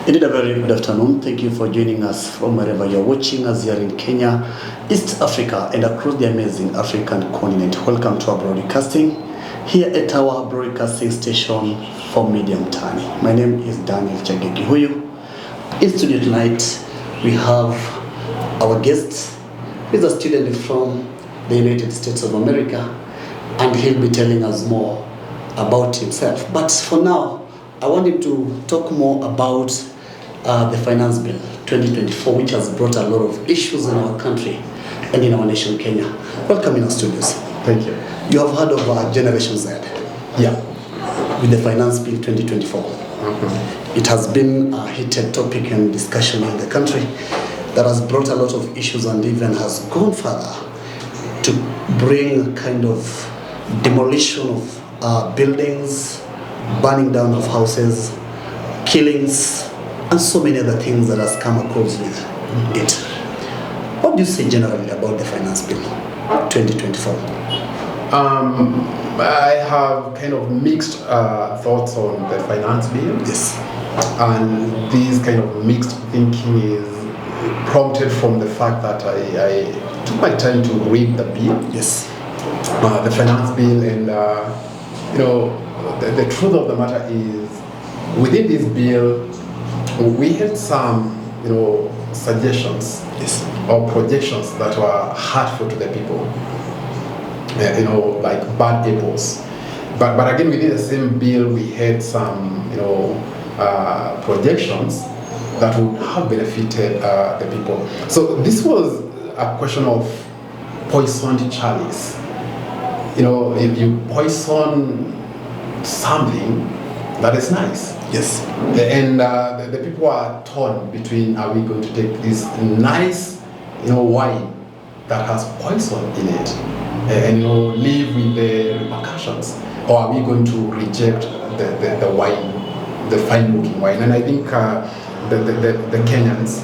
Indeed, a very good afternoon. Thank you for joining us from wherever you're watching us here in Kenya, East Africa, and across the amazing African continent. Welcome to our broadcasting here at our broadcasting station for Medium Tani. My name is Daniel Chagekihuyu. In studio tonight, we have our guest, who is a student from the United States of America, and he'll be telling us more about himself. But for now, I want him to talk more about the Finance Bill 2024, which has brought a lot of issues in our country and in our nation, Kenya. Welcome in our studios. Thank you. You have heard of Generation Z. Yeah. With the Finance Bill 2024. It has been a heated topic and discussion in the country that has brought a lot of issues and even has gone further to bring a kind of demolition of buildings, burning down of houses, killings, and so many other things that has come across with it. What do you say generally about the Finance Bill 2024? I have kind of mixed thoughts on the Finance Bill. Yes. And this kind of mixed thinking is prompted from the fact that I took my time to read the bill. Yes. The Finance Bill, and the truth of the matter is, within this bill, we had some, suggestions, Yes, or projections that were hurtful to the people, like bad apples. But again, within the same bill, we had some, projections that would have benefited the people. So this was a question of poisoned chalice. If you poison something, that is nice. yes, And the people are torn between, are we going to take this nice, wine that has poison in it and live with the repercussions, or are we going to reject the wine, the fine-looking wine? And I think the Kenyans,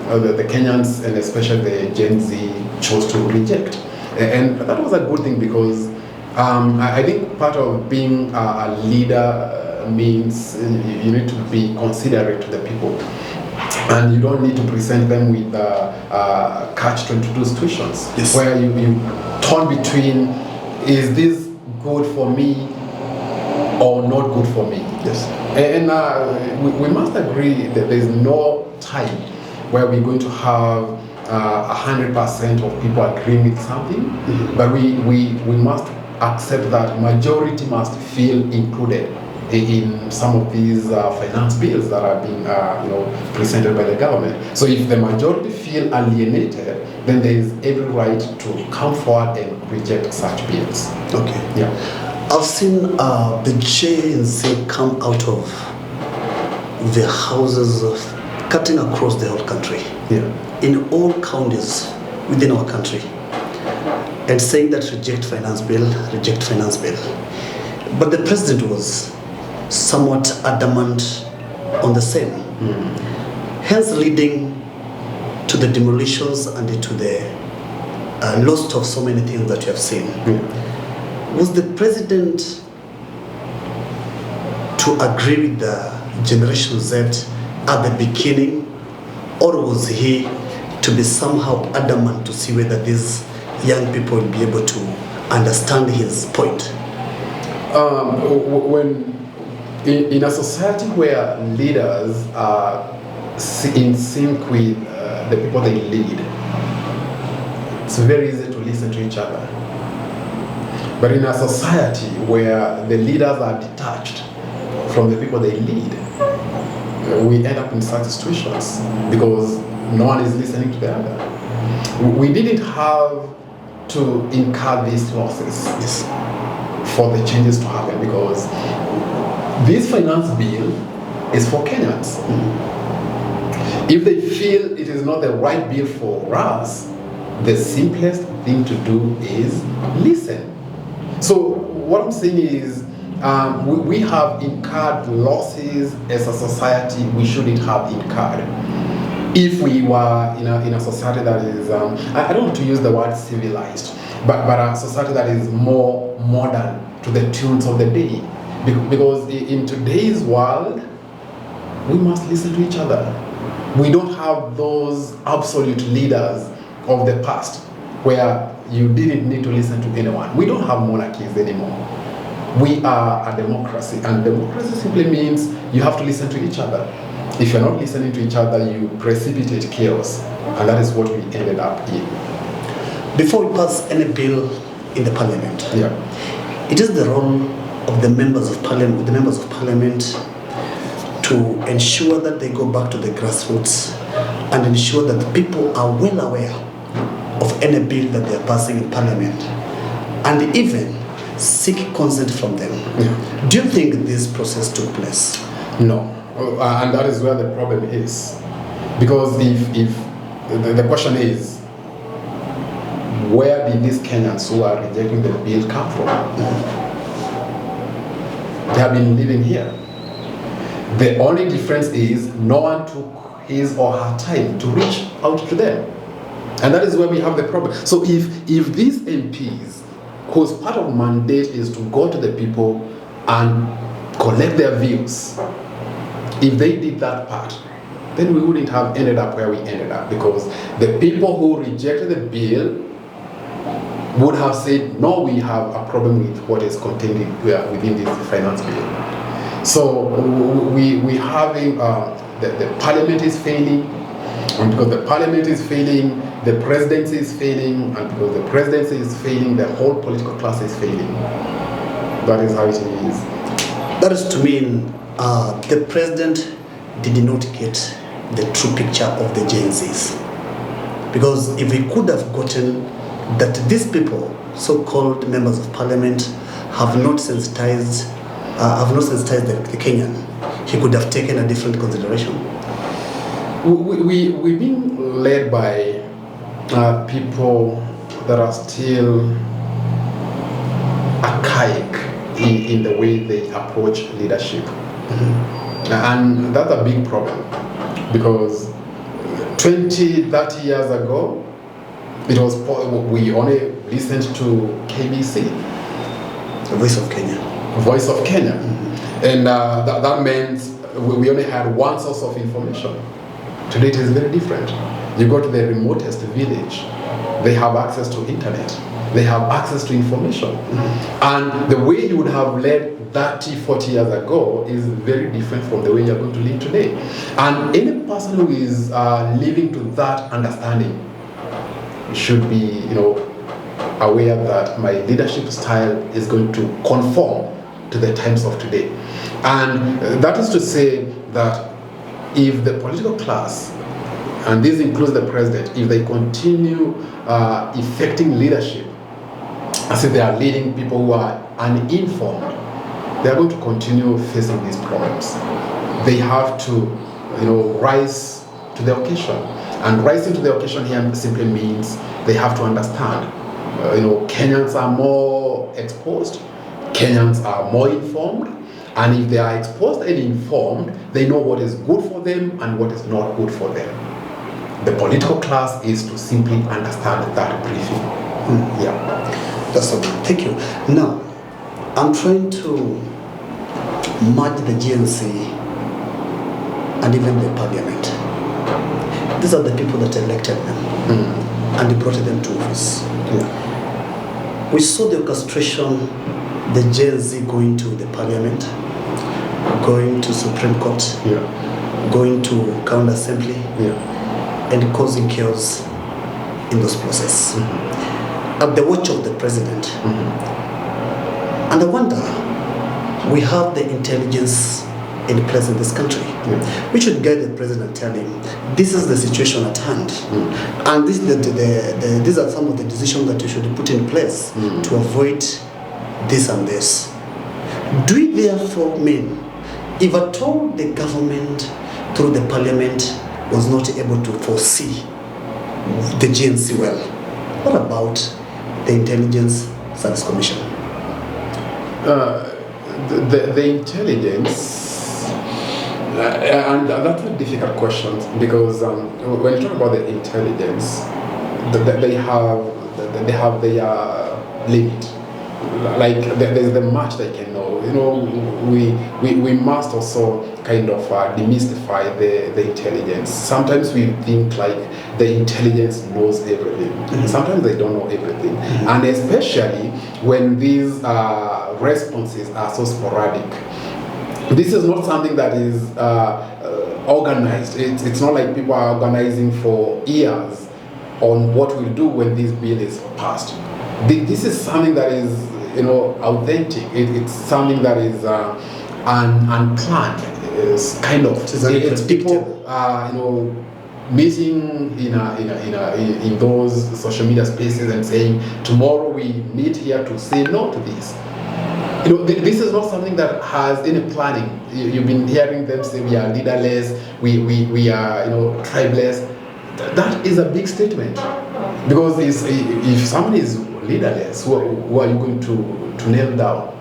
the Kenyans and especially the Gen Z chose to reject, and that was a good thing because I think part of being a leader means you need to be considerate to the people, and you don't need to present them with catch-22 situations. Yes. Where you torn between, is this good for me or not good for me? yes, And we must agree that there's no time where we're going to have 100% of people agreeing with something, but we must accept that majority must feel included in some of these finance bills that are being presented by the government. So if the majority feel alienated, then there is every right to come forward and reject such bills. okay. Yeah. I've seen the Gen-Z come out of the houses cutting across the whole country, in all counties within our country, and saying that reject finance bill. But the president was somewhat adamant on the same, hence leading to the demolitions and to the loss of so many things that you have seen. Was the president to agree with the Generation Z at the beginning, or was he to be somehow adamant to see whether these young people will be able to understand his point? When in a society where leaders are in sync with the people they lead, it's very easy to listen to each other. But in a society where the leaders are detached from the people they lead, we end up in such situations because no one is listening to the other. We didn't have to incur these losses for the changes to happen, because this finance bill is for Kenyans. If they feel it is not the right bill for us, the simplest thing to do is listen. So what I'm saying is, we have incurred losses as a society we shouldn't have incurred. If we were in a society that is, I don't want to use the word civilized, but a society that is more modern to the tunes of the day. Because in today's world, we must listen to each other. We don't have those absolute leaders of the past where you didn't need to listen to anyone. We don't have monarchies anymore. We are a democracy, and democracy simply means you have to listen to each other. If you're not listening to each other, you precipitate chaos, and that is what we ended up in. Before we pass any bill in the parliament, it is the role of the members of parliament, to ensure that they go back to the grassroots and ensure that the people are well aware of any bill that they are passing in parliament, and even seek consent from them. Do you think this process took place? No, and that is where the problem is. Because if the question is, where did these Kenyans who are rejecting the bill come from? They have been living here. The only difference is no one took his or her time to reach out to them. And that is where we have the problem. So if these MPs, whose part of mandate is to go to the people and collect their views, if they did that part, then we wouldn't have ended up where we ended up, because the people who rejected the bill would have said, no, we have a problem with what is contained within this finance bill. So we having the parliament is failing, and because the parliament is failing, the presidency is failing, and because the presidency is failing, the whole political class is failing. That is how it is. That is to mean the president did not get the true picture of the GenZs. Because if we could have gotten that these people, so-called members of parliament, have not sensitized the Kenyan, he could have taken a different consideration. We've been led by people that are still archaic in the way they approach leadership. And that's a big problem, because 20, 30 years ago, it was, we only listened to KBC. The Voice of Kenya. Voice of Kenya. And that meant we only had one source of information. Today it is very different. You go to the remotest village, they have access to internet, they have access to information. And the way you would have led 30, 40 years ago is very different from the way you're going to live today. And any person who is living to that understanding should be, aware that my leadership style is going to conform to the times of today. And that is to say that if the political class, and this includes the president, if they continue effecting leadership as if they are leading people who are uninformed, they are going to continue facing these problems. They have to, rise to the occasion. And rising to the occasion here simply means they have to understand, Kenyans are more exposed, Kenyans are more informed, and if they are exposed and informed, they know what is good for them and what is not good for them. The political class is to simply understand that briefing. That's all. Thank you. Now, I'm trying to merge the GNC and even the parliament. These are the people that elected them and they brought them to office. We saw the orchestration, the GenZ going to the parliament, going to Supreme Court, going to County Assembly, and causing chaos in those processes. At the watch of the president. And I wonder, we have the intelligence in place in this country. We should guide the president and tell him, this is the situation at hand. And these are some of the decisions that you should put in place to avoid this and this. Do we therefore mean, if at all the government through the parliament was not able to foresee the GNC well, what about the Intelligence Service Commission? The intelligence, and that's a difficult question, because when you talk about the intelligence, they have their limit. Like there's the much they can know. we must also kind of demystify the intelligence. Sometimes we think like the intelligence knows everything. Sometimes they don't know everything, and especially when these responses are so sporadic. This is not something that is organized. It's not like people are organizing for years on what we'll do when this bill is passed. This is something that is, authentic. It's something that is unplanned. It's kind of it's people, meeting in those social media spaces and saying, tomorrow we meet here to say no to this. This is not something that has any planning. You've been hearing them say we are leaderless, we are tribeless. That is a big statement, because if someone is leaderless, who are you going to nail down?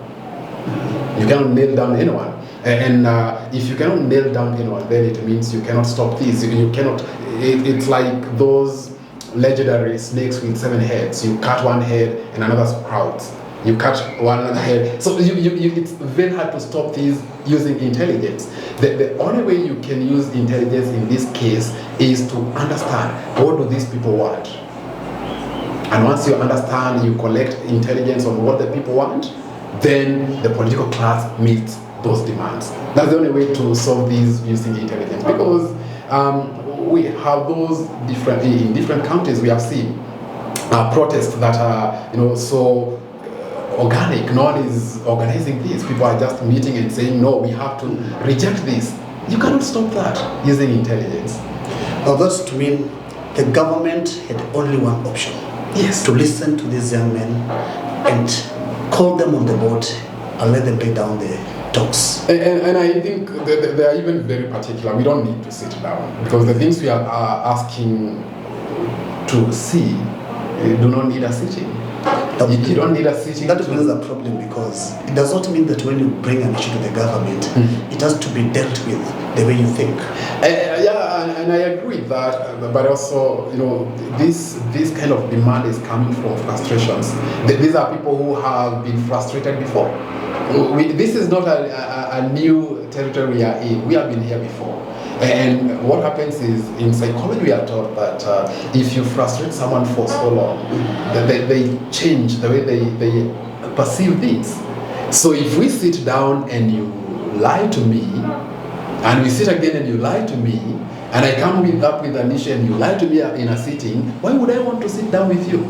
You cannot nail down anyone, and if you cannot nail down anyone, then it means you cannot stop this. You cannot. It's like those legendary snakes with 7 heads. You cut one head and another sprouts. You cut one another head. So it's very hard to stop these using intelligence. The only way you can use intelligence in this case is to understand, what do these people want? And once you understand, you collect intelligence on what the people want, then the political class meets those demands. That's the only way to solve these using intelligence, because we have those in different countries. We have seen protests that are so organic. No one is organizing this. People are just meeting and saying, no, we have to reject this. You cannot stop that using intelligence. Now that's to mean the government had only one option. Yes. To listen to these young men and call them on the board and let them lay down the talks. And I think they are even very particular. We don't need to sit down, because the things we are asking to see do not need a sitting. You don't need a sitting. That is a problem, because it does not mean that when you bring an issue to the government, it has to be dealt with the way you think. And I agree with that, but also, this kind of demand is coming from frustrations. These are people who have been frustrated before. This is not a new territory we are in. We have been here before. And what happens is, in psychology we are taught that if you frustrate someone for so long, they change the way they perceive things. So if we sit down and you lie to me, and we sit again and you lie to me, and I come up with an issue and you lie to me in a sitting, why would I want to sit down with you?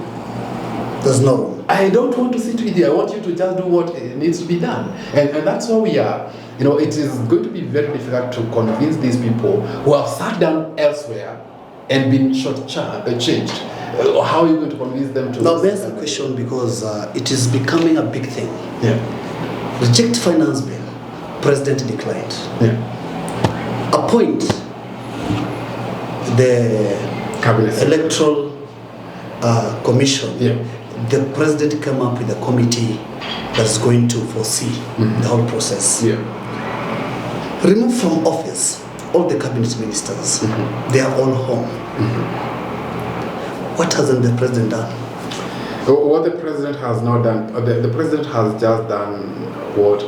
There's no. I don't want to sit with you. I want you to just do what needs to be done. And that's where we are. It is going to be very difficult to convince these people who have sat down elsewhere and been changed. How are you going to convince them to? Now there's a question, because it is becoming a big thing. Yeah. Reject finance bill. President declined. Yeah. Appoint the Cabinet. Electoral Commission. Yeah. The president came up with a committee that's going to foresee the whole process. Yeah. Remove from office all the cabinet ministers. They are all home. What hasn't the president done? What the president has not done, the president has just done what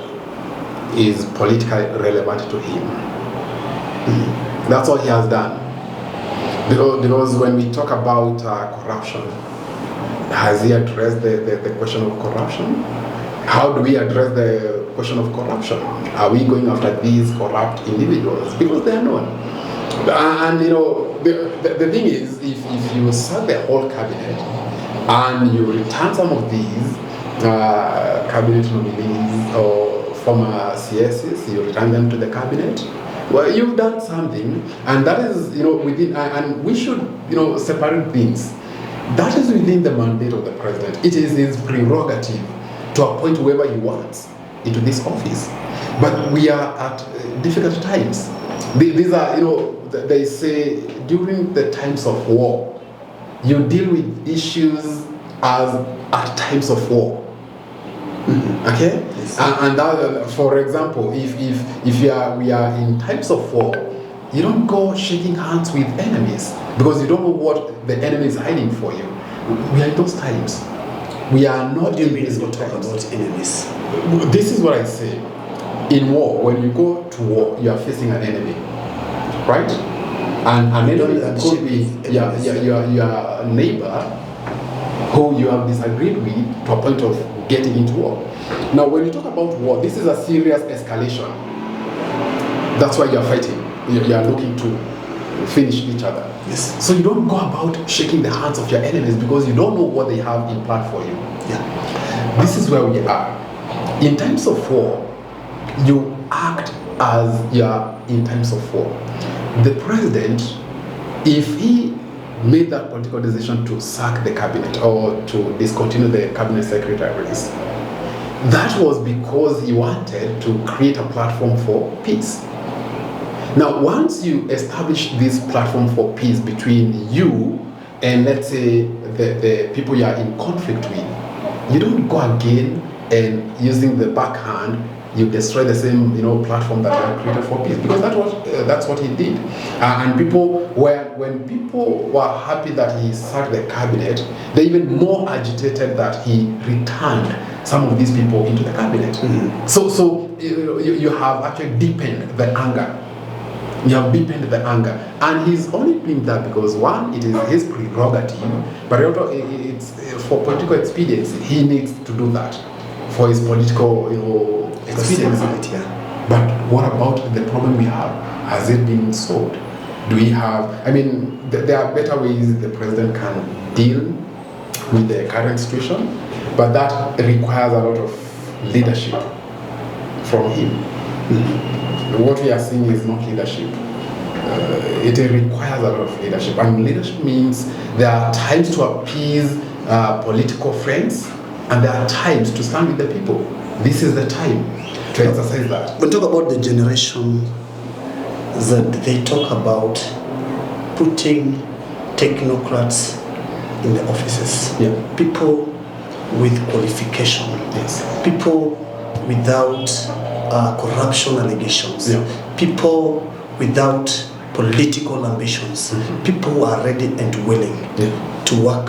is politically relevant to him. That's all he has done. Because when we talk about corruption, has he addressed the question of corruption? How do we address the question of corruption? Are we going after these corrupt individuals? Because they are not. And the thing is, if you sack the whole cabinet and you return some of these cabinet nominees or former CSs, you return them to the cabinet, well, you've done something, and that is, within, and we should, separate things. That is within the mandate of the president. It is his prerogative to appoint whoever he wants into this office. But we are at difficult times. These are, they say during the times of war, you deal with issues as at times of war. Okay? Yes. And that, for example, if we are in times of war, you don't go shaking hands with enemies, because you don't know what the enemy is hiding for you. We are in those times. We are not. What do you mean when you talk about enemies? This is what I say. In war, when you go to war, you are facing an enemy, right? And an enemy could be your neighbor who you have disagreed with to a point of getting into war. Now, when you talk about war, this is a serious escalation. That's why you are fighting. You are looking to finish each other. Yes. So you don't go about shaking the hands of your enemies because you don't know what they have in plan for you. Yeah. This is where we are. In times of war, you act as you are in times of war. The president, if he made that political decision to sack the cabinet or to discontinue the cabinet secretaries, that was because he wanted to create a platform for peace. Now, once you establish this platform for peace between you and, let's say, the people you are in conflict with, you don't go again and using the backhand, you destroy the same platform that you have created for peace, because that's what he did. And people when people were happy that he sacked the cabinet, they even more agitated that he returned some of these people into the cabinet. Mm-hmm. So you have actually deepened the anger. You have deepened the anger, and he's only doing that because one, it is his prerogative, but also it's for political expediency. He needs to do that for his political, expediency. Yeah. But what about the problem we have? Has it been solved? Do we have? I mean, there are better ways the president can deal with the current situation, but that requires a lot of leadership from him. Mm-hmm. What we are seeing is not leadership. It requires a lot of leadership. And leadership means there are times to appease political friends, and there are times to stand with the people. This is the time to exercise that. When we talk about the generation that they talk about putting technocrats in the offices. Yeah. People with qualification. Yes. People without corruption allegations. Yeah. People without political ambitions. Mm-hmm. People who are ready and willing to work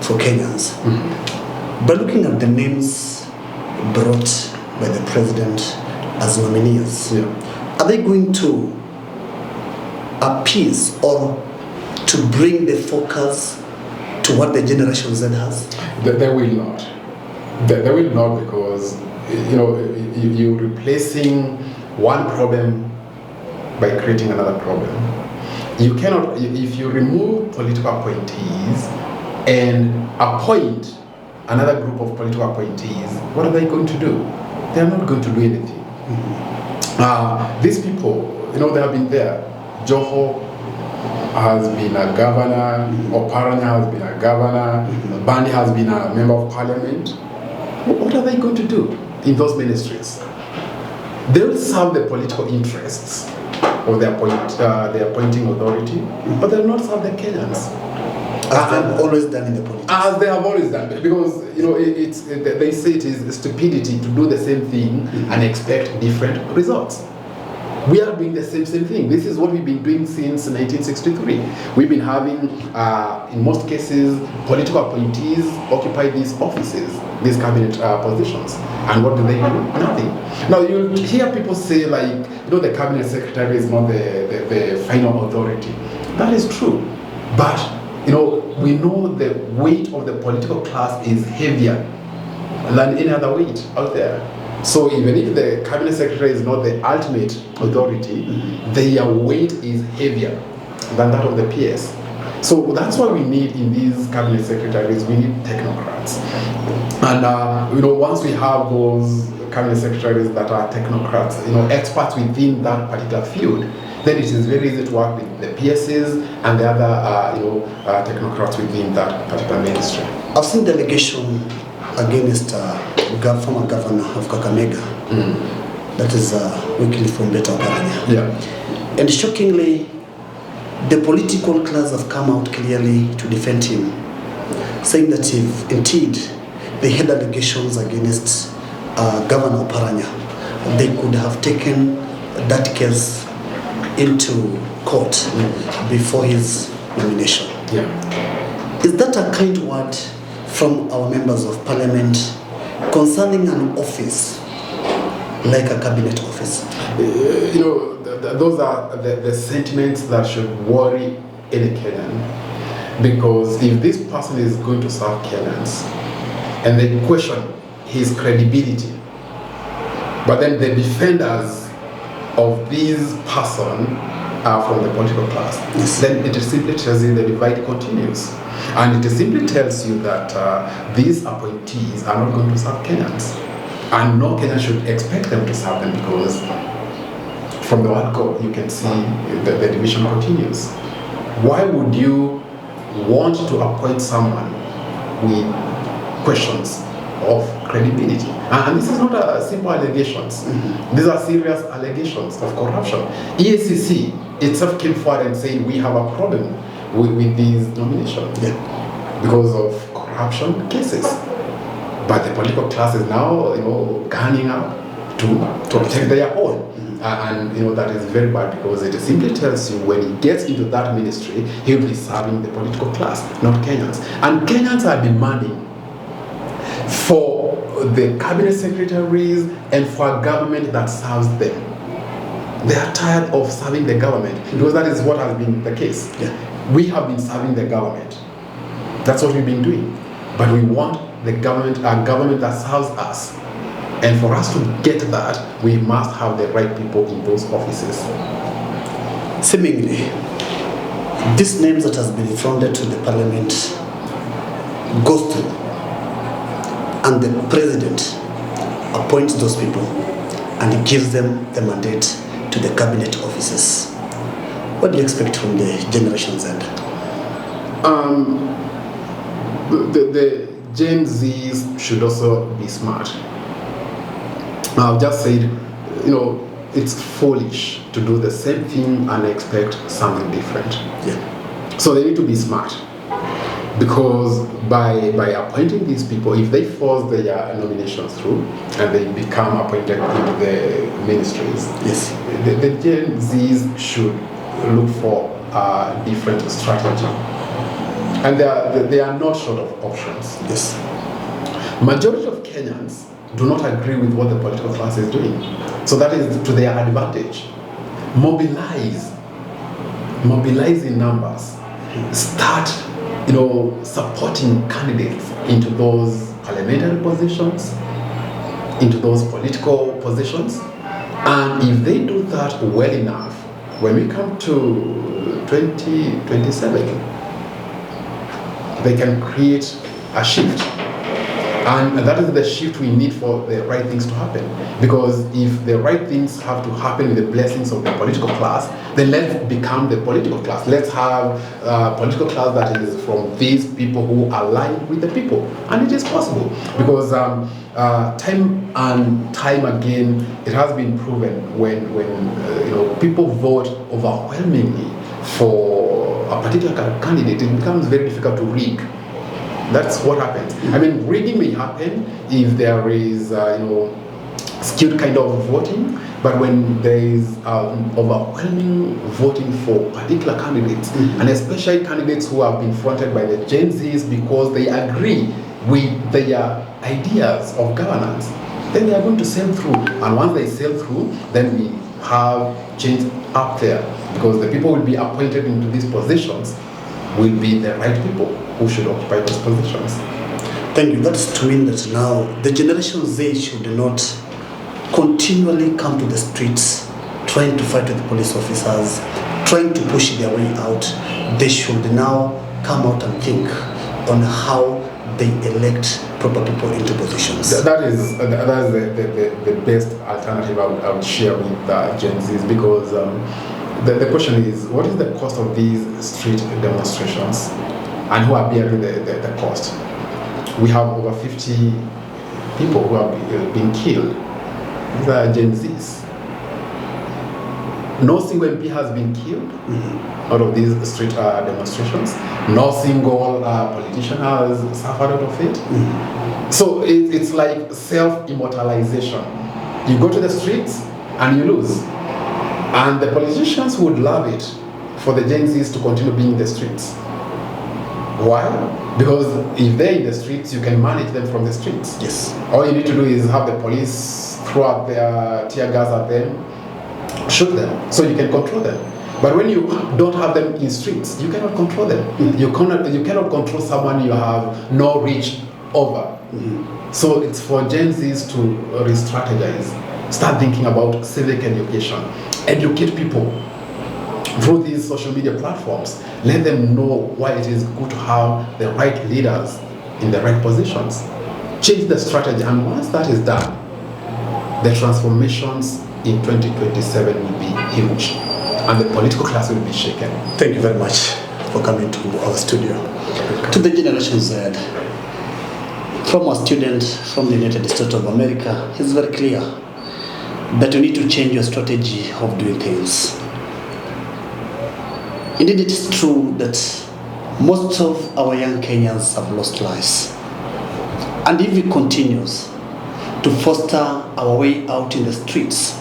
for Kenyans. Mm-hmm. By looking at the names brought by the president as nominees, are they going to appease or to bring the focus to what the Generation Z has? They will not. They will not, because you're replacing one problem by creating another problem. You cannot, if you remove political appointees and appoint another group of political appointees, what are they going to do? They're not going to do anything. Mm-hmm. These people, they have been there. Joho has been a governor, Oparanya has been a governor, Bandi has been a member of parliament. What are they going to do in those ministries? They will serve the political interests of the appointing authority, but they will not serve the Kenyans. As they have always done in the politics. As they have always done, because they say it is stupidity to do the same thing and expect different results. We are doing the same thing. This is what we've been doing since 1963. We've been having, in most cases, political appointees occupy these offices, these cabinet positions. And what do they do? Nothing. Now, you hear people say, the cabinet secretary is not the final authority. That is true. But, we know the weight of the political class is heavier than any other weight out there. So even if the cabinet secretary is not the ultimate authority, their weight is heavier than that of the PS. So that's why we need in these cabinet secretaries, we need technocrats. And once we have those cabinet secretaries that are technocrats, experts within that particular field, then it is very easy to work with the PSs and the other technocrats within that particular ministry. I've seen delegation against former governor of Kakamega, that is Wycliffe from Beta Oparanya. Yeah. And shockingly, the political class have come out clearly to defend him, saying that if indeed they had allegations against Governor Oparanya, they could have taken that case into court before his nomination. Yeah. Is that a kind word from our members of parliament concerning an office like a cabinet office? Those are the sentiments that should worry any Kenyan, because if this person is going to serve Kenyans and they question his credibility, but then the defenders of this person are from the political class, yes, then it simply tells you the divide continues. And it simply tells you that these appointees are not going to serve Kenyans. And no Kenyan should expect them to serve them, because from the word go, you can see the division continues. Why would you want to appoint someone with questions of credibility? And this is not a simple allegations. Mm-hmm. These are serious allegations of corruption. EACC itself came forward and said we have a problem with these nominations, yeah, because of corruption cases. But the political class is now, gunning up to protect their own. Mm-hmm. And that is very bad, because it simply tells you when he gets into that ministry, he'll be serving the political class, not Kenyans. And Kenyans are demanding for the cabinet secretaries and for a government that serves them. They are tired of serving the government, because that is what has been the case. Yeah. We have been serving the government. That's what we've been doing. But we want the government, a government that serves us. And for us to get that, we must have the right people in those offices. Seemingly, these names that has been fronted to the parliament goes through, and the president appoints those people and he gives them the mandate to the cabinet offices. What do you expect from the Generation Z? The Gen Zs should also be smart. I've just said, it's foolish to do the same thing and expect something different. Yeah. So they need to be smart, because by appointing these people, if they force their nominations through and they become appointed into the ministries, yes, the Gen Zs should look for a different strategy. And they are not short of options. Yes. Majority of Kenyans do not agree with what the political class is doing. So that is to their advantage. Mobilize in numbers. Start, supporting candidates into those parliamentary positions, into those political positions. And if they do that well enough, when we come to 2027, they can create a shift. And that is the shift we need for the right things to happen. Because if the right things have to happen with the blessings of the political class, then let's become the political class. Let's have a political class that is from these people who align with the people. And it is possible. Because time and time again, it has been proven when people vote overwhelmingly for a particular candidate, it becomes very difficult to rig. That's what happens. I mean, rigging may happen if there is, skewed kind of voting, but when there is overwhelming voting for particular candidates, and especially candidates who have been fronted by the Gen Zs because they agree with their ideas of governance, then they are going to sail through. And once they sail through, then we have change up there, because the people will be appointed into these positions will be the right people who should occupy those positions. Thank you. That's to mean that now the Generation Z should not continually come to the streets trying to fight with the police officers, trying to push their way out. They should now come out and think on how they elect proper people into positions. That is the best alternative I would share with Gen Zs, because the question is, what is the cost of these street demonstrations, and who are bearing the cost? We have over 50 people who have been killed. These are Gen Zs. No single MP has been killed out of these street demonstrations. No single politician has suffered out of it. So it's like self-immortalization. You go to the streets and you lose. And the politicians would love it for the Gen Zs to continue being in the streets. Why? Because if they're in the streets, you can manage them from the streets. Yes. All you need to do is have the police throw out their tear gas at them, shoot them, so you can control them. But when you don't have them in streets, you cannot control them. You cannot control someone you have no reach over. So it's for Gen Zs to re-strategize, start thinking about civic education, educate people through these social media platforms. Let them know why it is good to have the right leaders in the right positions. Change the strategy, and once that is done, the transformations in 2027 will be huge, and the political class will be shaken. Thank you very much for coming to our studio. To the Generation Z, from a student from the United States of America, it's very clear that you need to change your strategy of doing things. Indeed, it is true that most of our young Kenyans have lost lives. And if it continues to foster our way out in the streets,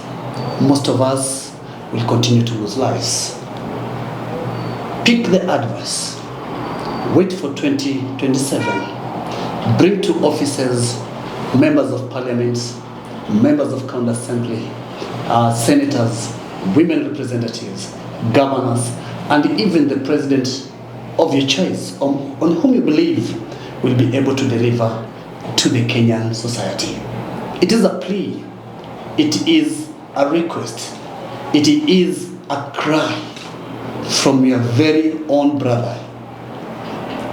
most of us will continue to lose lives. Pick the advice. Wait for 2027. Bring to offices members of parliament, members of county assembly, senators, women representatives, governors, and even the president of your choice, on whom you believe will be able to deliver to the Kenyan society. It is a plea, it is a request, it is a cry from your very own brother,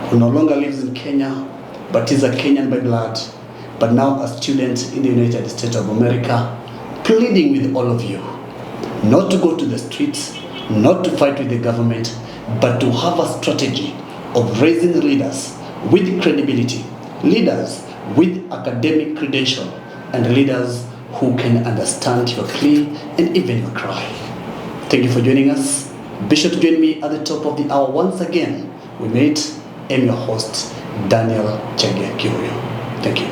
who no longer lives in Kenya, but is a Kenyan by blood, but now a student in the United States of America, pleading with all of you not to go to the streets, not to fight with the government, but to have a strategy of raising leaders with credibility, leaders with academic credential, and leaders who can understand your plea and even your cry. Thank you for joining us. Be sure to join me at the top of the hour once again. We meet. I'm your host, Daniel Chege Kihuyo. Thank you.